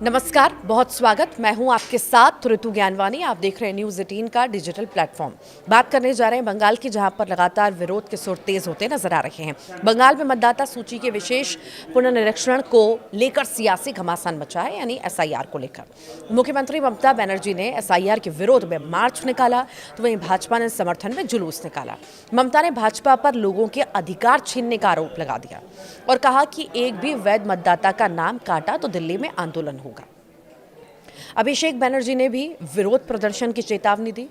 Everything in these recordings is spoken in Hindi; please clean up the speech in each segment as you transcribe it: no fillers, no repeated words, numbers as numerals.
नमस्कार, बहुत स्वागत। मैं हूं आपके साथ ऋतु ज्ञानवानी। आप देख रहे हैं न्यूज़ 18 का डिजिटल प्लेटफॉर्म। बात करने जा रहे हैं बंगाल की, जहां पर लगातार विरोध के सुर तेज होते नजर आ रहे हैं। बंगाल में मतदाता सूची के विशेष पुनर्निरीक्षण को लेकर सियासी घमासान मचा है, यानी एसआईआर को लेकर। मुख्यमंत्री ममता बनर्जी ने एसआईआर के विरोध में मार्च निकाला, तो वहीं भाजपा ने समर्थन में जुलूस निकाला। ममता ने भाजपा पर लोगों के अधिकार छीनने का आरोप लगा दिया और कहा कि एक भी वैध मतदाता का नाम काटा तो दिल्ली में आंदोलन होगा। अभिषेक बनर्जी ने भी विरोध प्रदर्शन की चेतावनी दी।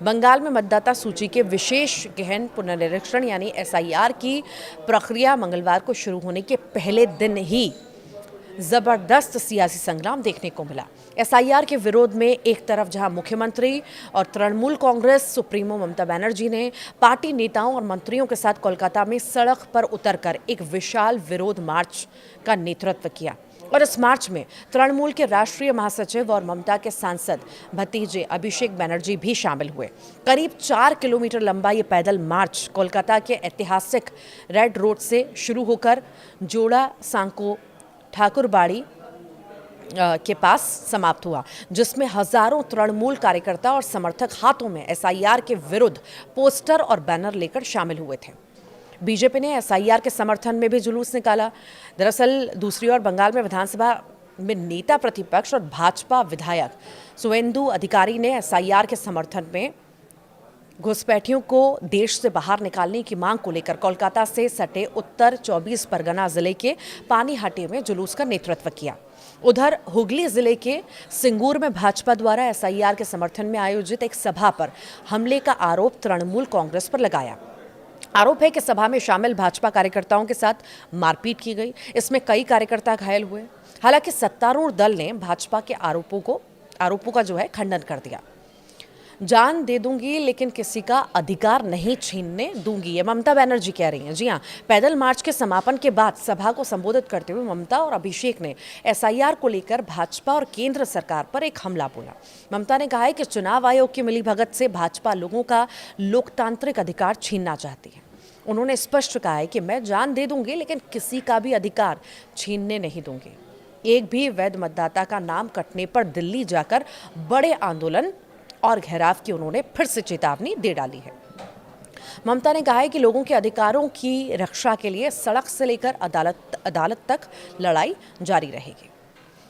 बंगाल में मतदाता सूची के विशेष गहन पुनर्निरीक्षण यानी एसआईआर की प्रक्रिया मंगलवार को शुरू होने के पहले दिन ही जबरदस्त सियासी संग्राम देखने को मिला। एसआईआर के विरोध में एक तरफ जहां मुख्यमंत्री और तृणमूल कांग्रेस सुप्रीमो ममता बनर्जी ने पार्टी नेताओं और मंत्रियों के साथ कोलकाता में सड़क पर उतरकर एक विशाल विरोध मार्च का नेतृत्व किया, और इस मार्च में तृणमूल के राष्ट्रीय महासचिव और ममता के सांसद भतीजे अभिषेक बनर्जी भी शामिल हुए। करीब 4 किलोमीटर लंबा ये पैदल मार्च कोलकाता के ऐतिहासिक रेड रोड से शुरू होकर जोड़ा सांको ठाकुरबाड़ी के पास समाप्त हुआ, जिसमें हजारों तृणमूल कार्यकर्ता और समर्थक हाथों में एसआईआर के विरुद्ध पोस्टर और बैनर लेकर शामिल हुए थे। बीजेपी ने एसआईआर के समर्थन में भी जुलूस निकाला। दरअसल दूसरी ओर बंगाल में विधानसभा में नेता प्रतिपक्ष और भाजपा विधायक सुवेंदु अधिकारी ने एसआईआर के समर्थन में घुसपैठियों को देश से बाहर निकालने की मांग को लेकर कोलकाता से सटे उत्तर 24 परगना जिले के पानीहाटी में जुलूस का नेतृत्व किया। उधर हुगली जिले के सिंगूर में भाजपा द्वारा एसआईआर के समर्थन में आयोजित एक सभा पर हमले का आरोप तृणमूल कांग्रेस पर लगाया। आरोप है कि सभा में शामिल भाजपा कार्यकर्ताओं के साथ मारपीट की गई। इसमें कई कार्यकर्ता घायल हुए। हालांकि सत्तारूढ़ दल ने भाजपा के आरोपों का जो है खंडन कर दिया। जान दे दूंगी लेकिन किसी का अधिकार नहीं छीनने दूंगी, ये ममता बनर्जी कह रही हैं। जी हां, पैदल मार्च के समापन के बाद सभा को संबोधित करते हुए ममता और अभिषेक ने एसआईआर को लेकर भाजपा और केंद्र सरकार पर एक हमला बोला। ममता ने कहा है कि चुनाव आयोग की मिलीभगत से भाजपा लोगों का लोकतांत्रिक अधिकार छीनना चाहती है। उन्होंने स्पष्ट कहा है कि मैं जान दे दूंगी लेकिन किसी का भी अधिकार छीनने नहीं दूंगी। एक भी वैध मतदाता का नाम कटने पर दिल्ली जाकर बड़े आंदोलन और घेराव की उन्होंने फिर से चेतावनी दे डाली है। ममता ने कहा है कि लोगों के अधिकारों की रक्षा के लिए सड़क से लेकर अदालत तक लड़ाई जारी रहेगी।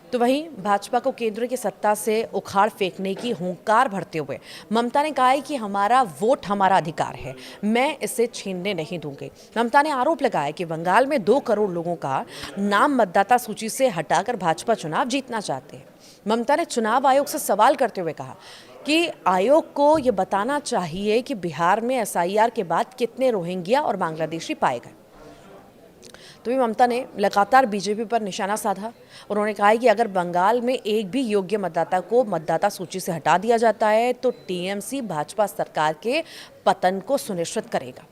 तो वहीं भाजपा को केंद्र की सत्ता से उखाड़ फेंकने की हुंकार भरते हुए ममता ने कहा है कि हमारा वोट हमारा अधिकार है, मैं इसे छीनने नहीं दूंगी। ममता ने आरोप लगाया कि बंगाल में 2 करोड़ लोगों का नाम मतदाता सूची से हटाकर भाजपा चुनाव जीतना चाहते हैं। ममता ने चुनाव आयोग से सवाल करते हुए कहा कि आयोग को ये बताना चाहिए कि बिहार में एसआईआर के बाद कितने रोहिंग्या और बांग्लादेशी पाए गए। तो भी ममता ने लगातार बीजेपी पर निशाना साधा। उन्होंने कहा है कि अगर बंगाल में एक भी योग्य मतदाता को मतदाता सूची से हटा दिया जाता है तो टीएमसी भाजपा सरकार के पतन को सुनिश्चित करेगा।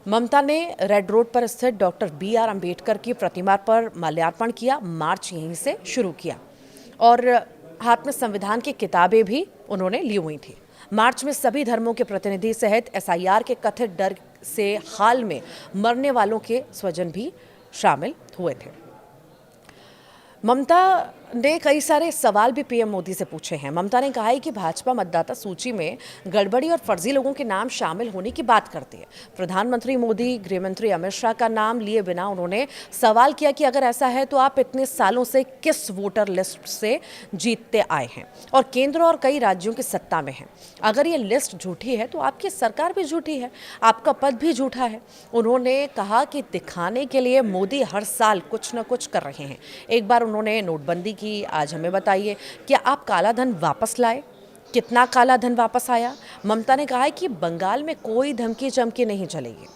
ममता ने रेड रोड पर स्थित डॉक्टर BR अम्बेडकर की प्रतिमा पर माल्यार्पण किया। मार्च यहीं से शुरू किया और हाथ में संविधान की किताबें भी उन्होंने ली हुई थी। मार्च में सभी धर्मों के प्रतिनिधि सहित एसआईआर के कथित डर से हाल में मरने वालों के स्वजन भी शामिल हुए थे। ममता ने कई सारे सवाल भी पीएम मोदी से पूछे हैं। ममता ने कहा है कि भाजपा मतदाता सूची में गड़बड़ी और फर्जी लोगों के नाम शामिल होने की बात करती है। प्रधानमंत्री मोदी, गृह मंत्री अमित शाह का नाम लिए बिना उन्होंने सवाल किया कि अगर ऐसा है तो आप इतने सालों से किस वोटर लिस्ट से जीतते आए हैं और केंद्र और कई राज्यों की सत्ता में हैं। अगर ये लिस्ट झूठी है तो आपकी सरकार भी झूठी है, आपका पद भी झूठा है। उन्होंने कहा कि दिखाने के लिए मोदी हर साल कुछ न कुछ कर रहे हैं। एक बार उन्होंने नोटबंदी की, आज हमें बताइए क्या आप काला धन वापस लाए? कितना काला धन वापस आया? ममता ने कहा है कि बंगाल में कोई धमकी चमकी नहीं चलेगी।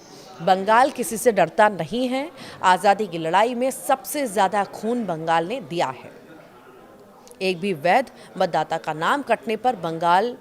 बंगाल किसी से डरता नहीं है। आज़ादी की लड़ाई में सबसे ज़्यादा खून बंगाल ने दिया है। एक भी वैध मतदाता का नाम कटने पर बंगाल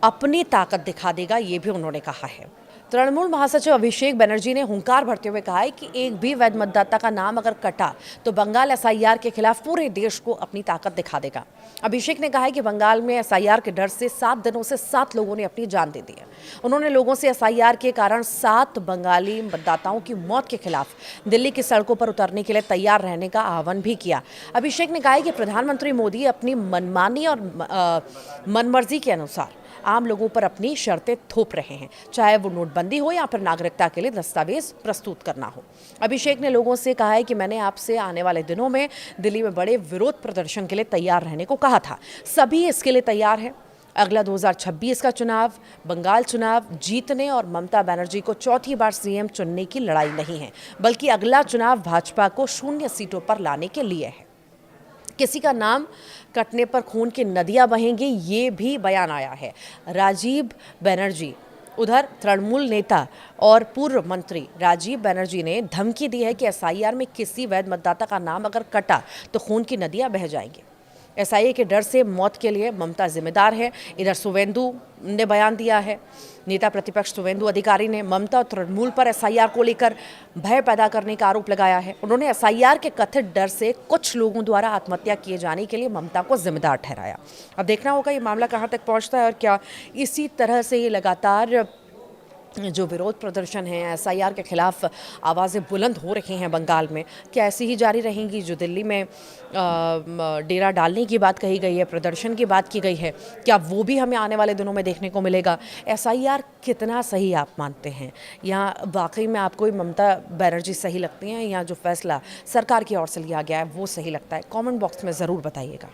अपनी ताकत दिखा देगा, ये भी उन्होंने कहा है। तृणमूल महासचिव अभिषेक बनर्जी ने हुंकार भरते हुए कहा है कि एक भी वैध मतदाता का नाम अगर कटा तो बंगाल एसआईआर के खिलाफ पूरे देश को अपनी ताकत दिखा देगा। अभिषेक ने कहा है कि बंगाल में एसआईआर के डर से 7 दिनों से 7 लोगों ने अपनी जान दे दी है। उन्होंने लोगों से एसआईआर के कारण 7 बंगाली मतदाताओं की मौत के खिलाफ दिल्ली की सड़कों पर उतरने के लिए तैयार रहने का आह्वान भी किया। अभिषेक ने कहा है कि प्रधानमंत्री मोदी अपनी मनमानी और मनमर्जी के अनुसार आम लोगों पर अपनी शर्तें थोप रहे हैं, चाहे वो नोटबंदी हो या फिर नागरिकता के लिए दस्तावेज प्रस्तुत करना हो। अभिषेक ने लोगों से कहा है कि मैंने आपसे आने वाले दिनों में दिल्ली में बड़े विरोध प्रदर्शन के लिए तैयार रहने को कहा था। सभी इसके लिए तैयार हैं। अगला 2026 का चुनाव बंगाल चुनाव जीतने और ममता बनर्जी को चौथी बार सीएम चुनने की लड़ाई नहीं है, बल्कि अगला चुनाव भाजपा को 0 सीटों पर लाने के लिए है। किसी का नाम कटने पर खून की नदियां बहेंगी, ये भी बयान आया है। राजीव बनर्जी उधर तृणमूल नेता और पूर्व मंत्री राजीव बनर्जी ने धमकी दी है कि एसआईआर में किसी वैध मतदाता का नाम अगर कटा तो खून की नदियां बह जाएंगी। एसआईए के डर से मौत के लिए ममता जिम्मेदार है। इधर सुवेंदु ने बयान दिया है। नेता प्रतिपक्ष सुवेंदु अधिकारी ने ममता और तृणमूल पर एसआईआर को लेकर भय पैदा करने का आरोप लगाया है। उन्होंने एसआईआर के कथित डर से कुछ लोगों द्वारा आत्महत्या किए जाने के लिए ममता को जिम्मेदार ठहराया। अब देखना होगा ये मामला कहां तक पहुंचता है और क्या इसी तरह से ये लगातार जो विरोध प्रदर्शन है एसआईआर के खिलाफ आवाज़ें बुलंद हो रही हैं बंगाल में, क्या ऐसी ही जारी रहेंगी? जो दिल्ली में डेरा डालने की बात कही गई है, प्रदर्शन की बात की गई है, क्या वो भी हमें आने वाले दिनों में देखने को मिलेगा? एसआईआर कितना सही आप मानते हैं, या वाकई में आपको ही ममता बनर्जी सही लगती हैं, या जो फैसला सरकार की ओर से लिया गया है वो सही लगता है? कमेंट बॉक्स में ज़रूर बताइएगा।